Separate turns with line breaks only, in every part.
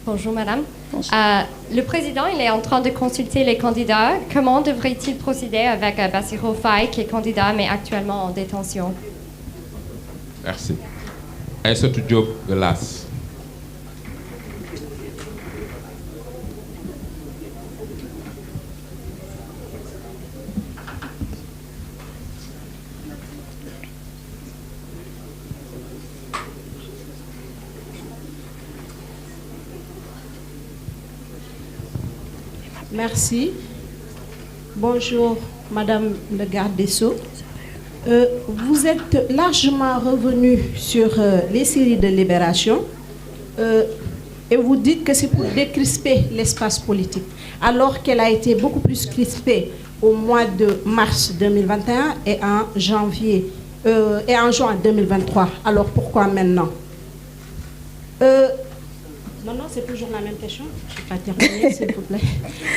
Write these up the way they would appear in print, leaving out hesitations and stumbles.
Bonjour madame.
Bonjour.
Le président il est en train de consulter les candidats. Comment devrait-il procéder avec Bassirou Faye qui est candidat mais actuellement en détention?
Merci. Aïssatou Diop de l'AS.
Merci. Bonjour, Madame le garde des Sceaux. Vous êtes largement revenu sur les séries de Libération et vous dites que c'est pour décrisper l'espace politique, alors qu'elle a été beaucoup plus crispée au mois de mars 2021 et en juin 2023. Alors pourquoi maintenant? Non, c'est toujours la même question. Je ne vais pas terminer, s'il vous plaît.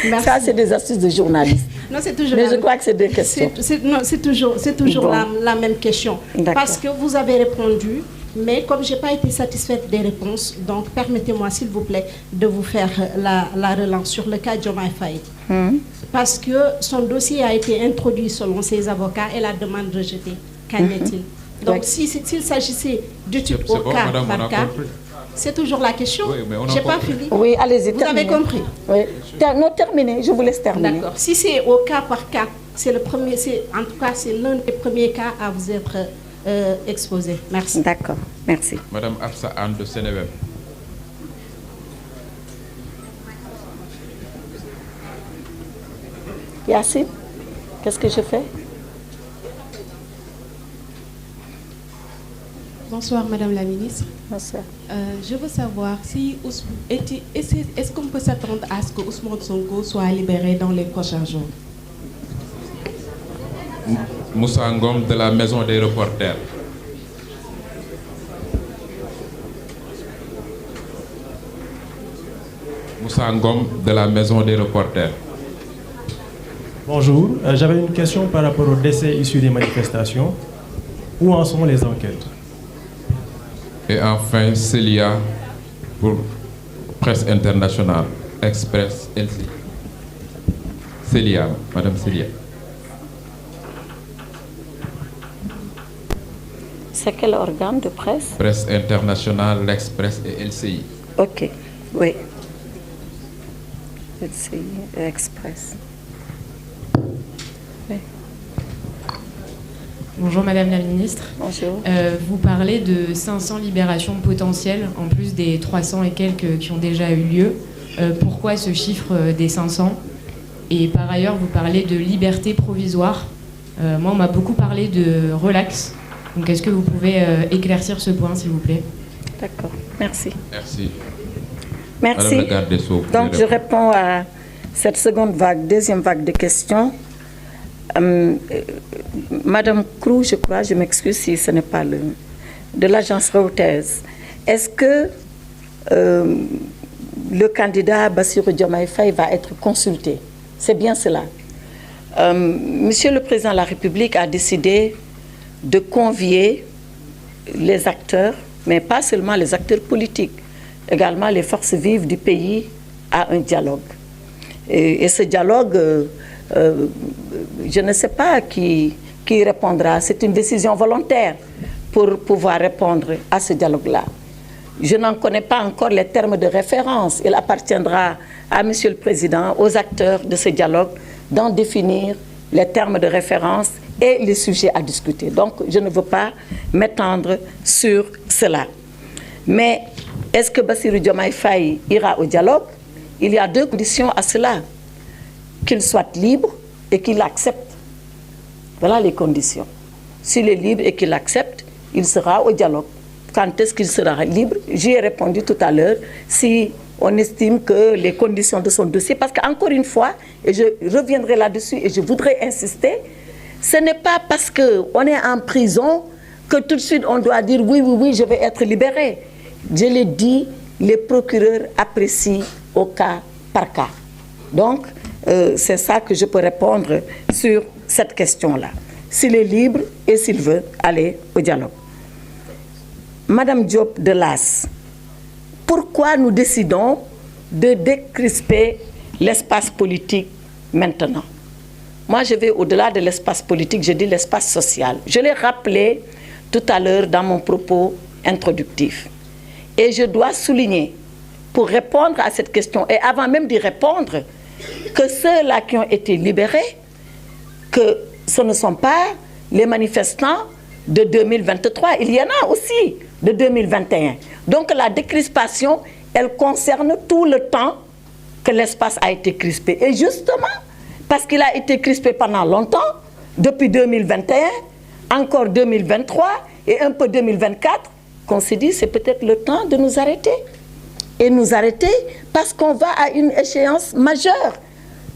Merci.
Ça, c'est des astuces de journalistes.
Non, c'est toujours.
Mais je crois que c'est deux questions.
C'est toujours
Bon.
la même question. Parce que vous avez répondu, mais comme je n'ai pas été satisfaite des réponses, donc permettez-moi, s'il vous plaît, de vous faire la relance sur le cas Diomaye Faye. Parce que son dossier a été introduit selon ses avocats et la demande rejetée. Qu'en est-il? Donc, s'il s'agissait d'études au cas par cas, c'est toujours la question.
Oui, mais on
je n'ai pas
compris.
fini.
Oui, allez-y.
Vous avez compris?
Oui. Non, terminez. Je vous laisse terminer.
D'accord. Si c'est au cas par cas, c'est le premier. En tout cas, c'est l'un des premiers cas à vous être exposé. Merci.
D'accord. Merci.
Madame Afsa Anne de Sénéweb.
Yacine, qu'est-ce que je fais?
Bonsoir Madame la Ministre.
Bonsoir.
Je veux savoir si est-ce qu'on peut s'attendre à ce que Ousmane Sonko soit libéré dans les prochains jours?
Moussa Ngom de la Maison des Reporters. Moussa Ngom de la Maison des Reporters.
Bonjour, j'avais une question par rapport au décès issu des manifestations. Où en sont les enquêtes?
Et enfin, Célia pour Presse Internationale, Express LC. Célia, Madame Célia.
C'est quel organe de presse?
Presse Internationale, l'Express et LCI.
Ok, oui. LCI et Express. Oui.
Bonjour Madame la Ministre.
Bonjour.
Vous parlez de 500 libérations potentielles, en plus des 300 et quelques qui ont déjà eu lieu. Pourquoi ce chiffre des 500? Et par ailleurs, vous parlez de liberté provisoire. Moi, on m'a beaucoup parlé de relax. Donc, est-ce que vous pouvez éclaircir ce point, s'il vous plaît?
D'accord, merci.
Merci.
Merci.
Madame la garde des Sceaux,
Donc, je réponds à cette deuxième vague de questions. Madame Crou, je crois, je m'excuse si ce n'est pas de l'agence Reuters. Est-ce que le candidat Bassirou Diomaye Faye va être consulté? C'est bien cela. Monsieur le Président de la République a décidé de convier les acteurs, mais pas seulement les acteurs politiques, également les forces vives du pays à un dialogue. Et ce dialogue, je ne sais pas qui répondra. C'est une décision volontaire pour pouvoir répondre à ce dialogue-là. Je n'en connais pas encore les termes de référence. Il appartiendra à Monsieur le Président, aux acteurs de ce dialogue, d'en définir les termes de référence et les sujets à discuter. Donc, je ne veux pas m'étendre sur cela. Mais est-ce que Bassirou Diomaye Faye ira au dialogue? Il y a deux conditions à cela. Qu'il soit libre et qu'il accepte. Voilà les conditions. S'il est libre et qu'il accepte, il sera au dialogue. Quand est-ce qu'il sera libre? J'y ai répondu tout à l'heure. Si on estime que les conditions de son dossier, parce qu'encore une fois, et je reviendrai là-dessus et je voudrais insister, ce n'est pas parce qu'on est en prison que tout de suite on doit dire oui, je vais être libéré. Je l'ai dit, les procureurs apprécient au cas par cas. Donc, c'est ça que je peux répondre sur cette question-là. S'il est libre et s'il veut aller au dialogue. Madame Diop de l'AS, pourquoi nous décidons de décrisper l'espace politique maintenant. Moi, je vais au-delà de l'espace politique, je dis l'espace social. Je l'ai rappelé tout à l'heure dans mon propos introductif. Et je dois souligner, pour répondre à cette question, et avant même d'y répondre, que ceux-là qui ont été libérés, que ce ne sont pas les manifestants de 2023, il y en a aussi de 2021. Donc la décrispation, elle concerne tout le temps que l'espace a été crispé. Et justement, parce qu'il a été crispé pendant longtemps, depuis 2021, encore 2023 et un peu 2024, qu'on s'est dit c'est peut-être le temps de nous arrêter. Et nous arrêter parce qu'on va à une échéance majeure.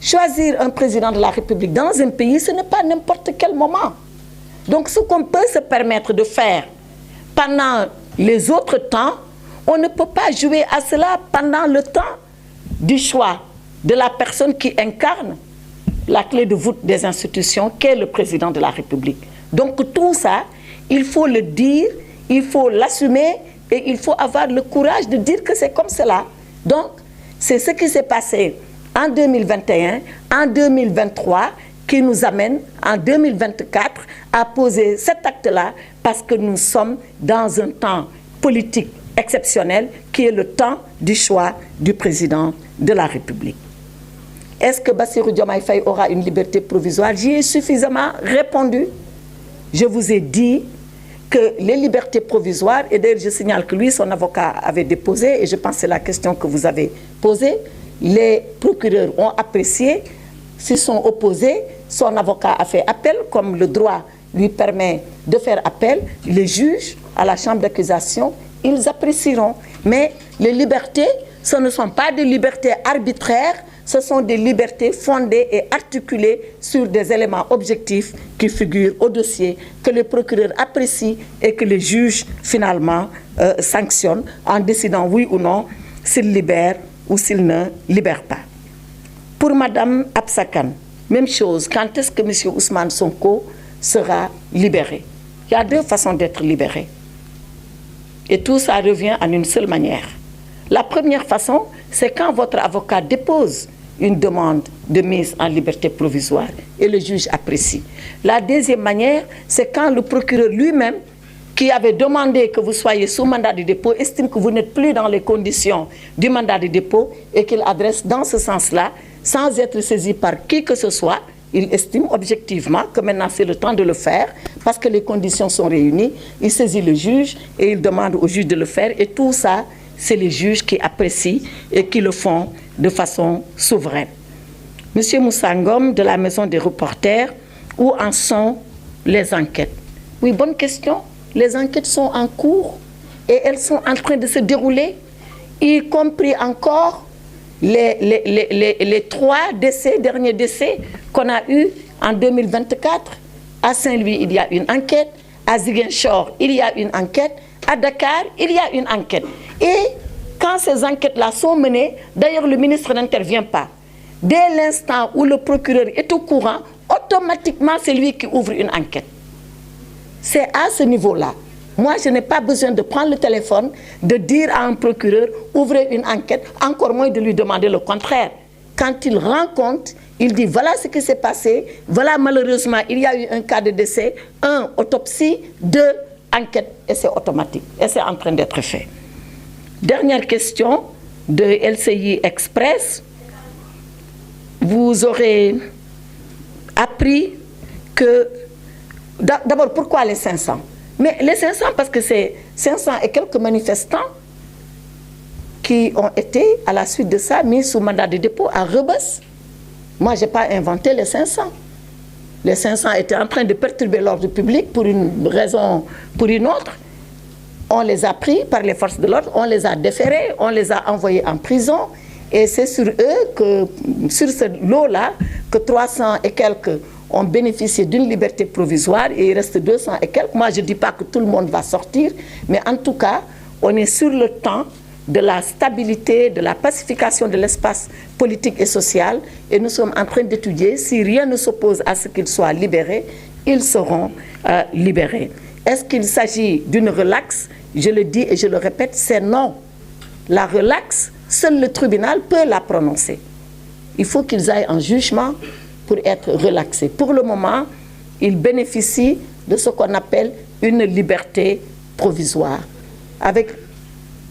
Choisir un président de la République dans un pays, ce n'est pas n'importe quel moment. Donc ce qu'on peut se permettre de faire pendant les autres temps, on ne peut pas jouer à cela pendant le temps du choix de la personne qui incarne la clé de voûte des institutions, qu'est le président de la République. Donc tout ça, il faut le dire, il faut l'assumer et il faut avoir le courage de dire que c'est comme cela. Donc, c'est ce qui s'est passé en 2021, en 2023, qui nous amène en 2024 à poser cet acte-là parce que nous sommes dans un temps politique exceptionnel qui est le temps du choix du président de la République. Est-ce que Bassirou Diomaye Faye aura une liberté provisoire? J'y ai suffisamment répondu. Je vous ai dit que les libertés provisoires, et d'ailleurs je signale que lui, son avocat avait déposé, et je pense que c'est la question que vous avez posée, les procureurs ont apprécié, s'ils sont opposés, son avocat a fait appel, comme le droit lui permet de faire appel, les juges à la chambre d'accusation, ils apprécieront. Mais les libertés, ce ne sont pas des libertés arbitraires, ce sont des libertés fondées et articulées sur des éléments objectifs qui figurent au dossier, que les procureurs apprécient et que les juges finalement sanctionnent en décidant oui ou non s'ils libèrent ou s'ils ne libèrent pas. Pour Mme Absakan, même chose, quand est-ce que M. Ousmane Sonko sera libéré? Il y a deux façons d'être libéré. Et tout ça revient en une seule manière. La première façon, c'est quand votre avocat dépose une demande de mise en liberté provisoire et le juge apprécie. La deuxième manière, c'est quand le procureur lui-même, qui avait demandé que vous soyez sous mandat de dépôt, estime que vous n'êtes plus dans les conditions du mandat de dépôt et qu'il adresse dans ce sens-là, sans être saisi par qui que ce soit, il estime objectivement que maintenant c'est le temps de le faire parce que les conditions sont réunies, il saisit le juge et il demande au juge de le faire et tout ça, c'est les juges qui apprécient et qui le font de façon souveraine. Monsieur Moussa Ngom de la Maison des reporters, où en sont les enquêtes? Oui, bonne question. Les enquêtes sont en cours et elles sont en train de se dérouler, y compris encore les 3 derniers décès qu'on a eus en 2024. À Saint-Louis, il y a une enquête. À Ziguinchor, il y a une enquête. À Dakar, il y a une enquête. Et quand ces enquêtes-là sont menées, d'ailleurs le ministre n'intervient pas. Dès l'instant où le procureur est au courant, automatiquement c'est lui qui ouvre une enquête. C'est à ce niveau-là. Moi, je n'ai pas besoin de prendre le téléphone, de dire à un procureur, ouvrez une enquête, encore moins de lui demander le contraire. Quand il rend compte, il dit, voilà ce qui s'est passé, voilà malheureusement, il y a eu un cas de décès, 1, autopsie, 2, enquête, et c'est automatique, et c'est en train d'être fait. Dernière question de LCI Express. Vous aurez appris que... D'abord, pourquoi les 500? Mais les 500, parce que c'est 500 et quelques manifestants qui ont été, à la suite de ça, mis sous mandat de dépôt à Rebeuss. Moi, je n'ai pas inventé les 500. Les 500 étaient en train de perturber l'ordre public pour une raison, pour une autre. On les a pris par les forces de l'ordre, on les a déférés, on les a envoyés en prison. Et c'est sur eux, que, sur ce lot-là, que 300 et quelques ont bénéficié d'une liberté provisoire et il reste 200 et quelques. Moi, je ne dis pas que tout le monde va sortir, mais en tout cas, on est sur le temps de la stabilité, de la pacification de l'espace politique et social et nous sommes en train d'étudier si rien ne s'oppose à ce qu'ils soient libérés, ils seront libérés. Est-ce qu'il s'agit d'une relaxe? Je le dis et je le répète, c'est non. La relaxe seul le tribunal peut la prononcer. Il faut qu'ils aillent en jugement pour être relaxés. Pour le moment, ils bénéficient de ce qu'on appelle une liberté provisoire, avec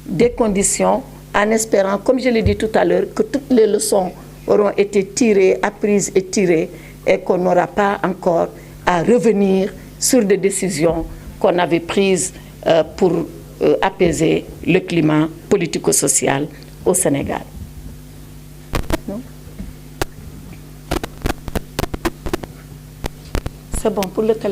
des conditions, en espérant, comme je l'ai dit tout à l'heure, que toutes les leçons auront été tirées, apprises et tirées, et qu'on n'aura pas encore à revenir sur des décisions qu'on avait prises pour apaiser le climat politico-social au Sénégal. Non? C'est bon pour le téléphone.